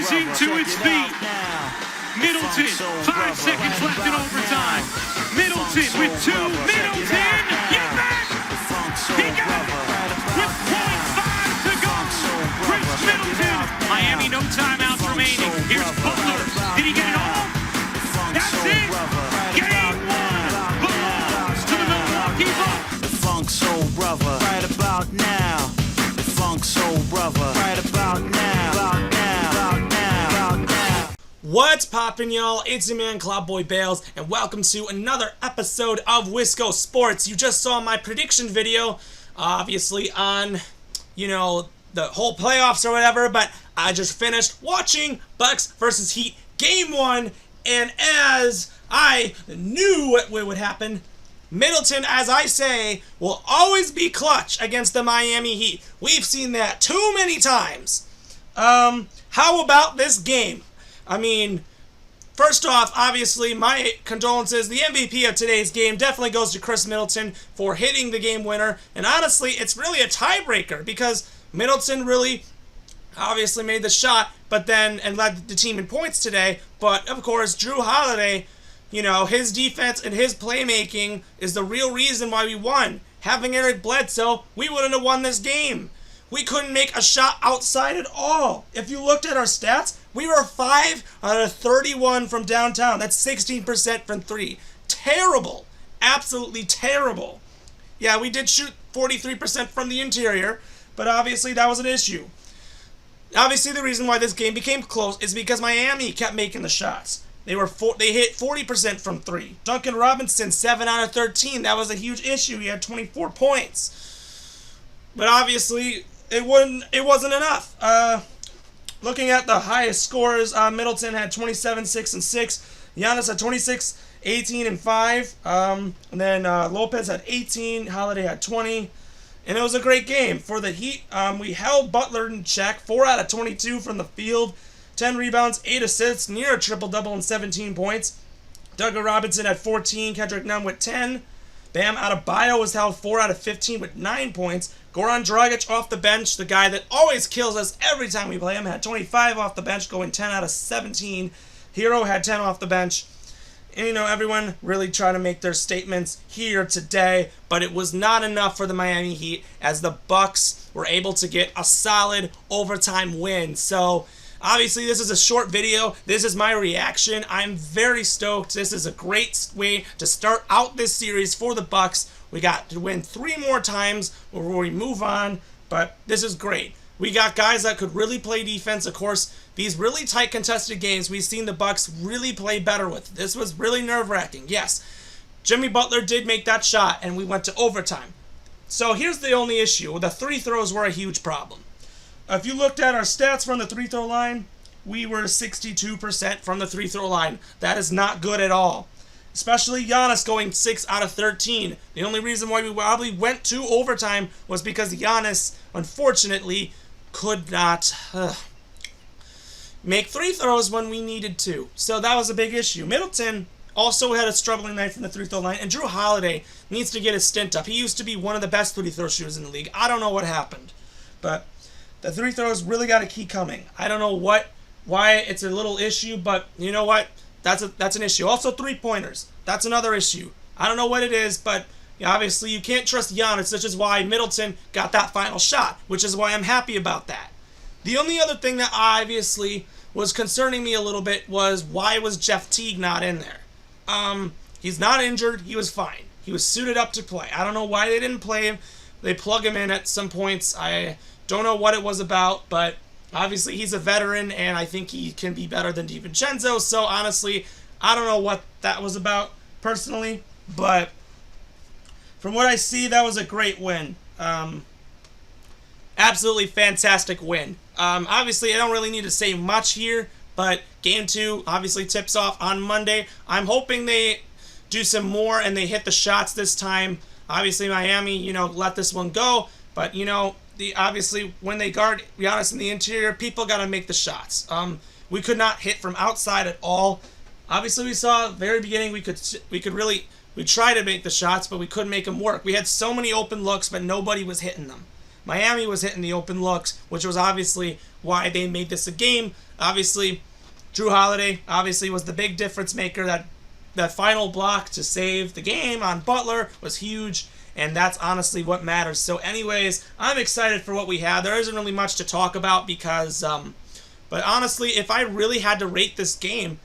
rising to its feet. Middleton, 5 seconds left in overtime. Middleton with 2. Middleton, get back! He got it! With .5 to go. Chris Middleton. Miami, no timeouts remaining. Here's Bulter. Did he get it all? That's it! Game 1 belongs to the Milwaukee Bucks. The Funk Soul Brother, right about now. The Funk Soul Brother, right about now. About now. About now. About now. What's poppin', y'all? It's your man Cloudboy Bales, and welcome to another episode of Wisco Sports. You just saw my prediction video, obviously on, the whole playoffs or whatever, but I just finished watching Bucks versus Heat Game 1, and as I knew what would happen, Middleton, as I say, will always be clutch against the Miami Heat. We've seen that too many times. How about this game? I mean, first off, obviously, my condolences. The MVP of today's game definitely goes to Chris Middleton for hitting the game winner. And honestly, it's really a tiebreaker because Middleton really obviously made the shot, and led the team in points today. But, of course, Jrue Holiday, his defense and his playmaking is the real reason why we won. Having Eric Bledsoe, we wouldn't have won this game. We couldn't make a shot outside at all. If you looked at our stats, we were 5 out of 31 from downtown. That's 16% from 3. Terrible. Absolutely terrible. Yeah, we did shoot 43% from the interior, but obviously that was an issue. Obviously the reason why this game became close is because Miami kept making the shots. They hit 40% from 3. Duncan Robinson, 7 out of 13. That was a huge issue. He had 24 points. But obviously it wasn't enough. Looking at the highest scores, Middleton had 27, 6, and 6. Giannis had 26, 18, and 5. And then Lopez had 18. Holiday had 20. And it was a great game. For the Heat, we held Butler in check. 4 out of 22 from the field. 10 rebounds, 8 assists, near a triple-double and 17 points. Duncan Robinson had 14. Kendrick Nunn with 10. Bam Adebayo was held 4 out of 15 with 9 points. Goran Dragic off the bench, the guy that always kills us every time we play him, had 25 off the bench, going 10 out of 17. Hero had 10 off the bench. And, everyone really trying to make their statements here today, but it was not enough for the Miami Heat as the Bucks were able to get a solid overtime win. So, obviously, this is a short video. This is my reaction. I'm very stoked. This is a great way to start out this series for the Bucks. We got to win 3 more times before we move on, but this is great. We got guys that could really play defense. Of course, these really tight contested games, we've seen the Bucks really play better with. This was really nerve-wracking. Yes, Jimmy Butler did make that shot, and we went to overtime. So here's the only issue. The free throws were a huge problem. If you looked at our stats from the free throw line, we were 62% from the free throw line. That is not good at all. Especially Giannis going 6 out of 13. The only reason why we probably went to overtime was because Giannis, unfortunately, could not make free throws when we needed to. So that was a big issue. Middleton also had a struggling night from the free throw line, and Jrue Holiday needs to get his stint up. He used to be one of the best free throw shooters in the league. I don't know what happened, but the free throws really got to keep coming. I don't know why it's a little issue, but you know what? That's an issue. Also, 3-pointers. That's another issue. I don't know what it is, but obviously you can't trust Giannis, which is why Middleton got that final shot, which is why I'm happy about that. The only other thing that obviously was concerning me a little bit was why was Jeff Teague not in there? He's not injured. He was fine. He was suited up to play. I don't know why they didn't play him. They plug him in at some points. I don't know what it was about, but obviously he's a veteran, and I think he can be better than DiVincenzo. So honestly, I don't know what that was about personally, but from what I see, that was a great win. Absolutely fantastic win. Obviously, I don't really need to say much here, but Game 2 obviously tips off on Monday. I'm hoping they do some more and they hit the shots this time. Obviously, Miami, let this one go, but, obviously, when they guard Giannis in the interior, people got to make the shots. We could not hit from outside at all. Obviously, we saw at the very beginning we tried to make the shots, but we couldn't make them work. We had so many open looks, but nobody was hitting them. Miami was hitting the open looks, which was obviously why they made this a game. Obviously, Jrue Holiday obviously was the big difference maker. That final block to save the game on Butler was huge, and that's honestly what matters. So anyways, I'm excited for what we have. There isn't really much to talk about because, but honestly, if I really had to rate this game,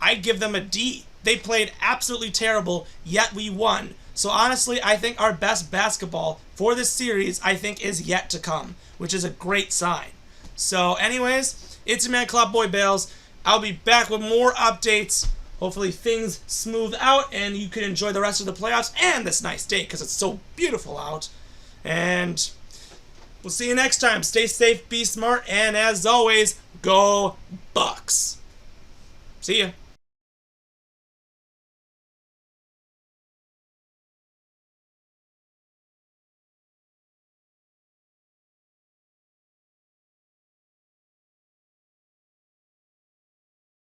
I'd give them a D. They played absolutely terrible, yet we won. So honestly, I think our best basketball for this series, I think, is yet to come, which is a great sign. So anyways, it's your man Clubboy Bales. I'll be back with more updates. Hopefully things smooth out and you can enjoy the rest of the playoffs and this nice day because it's so beautiful out. And we'll see you next time. Stay safe, be smart, and as always, go Bucks. See ya.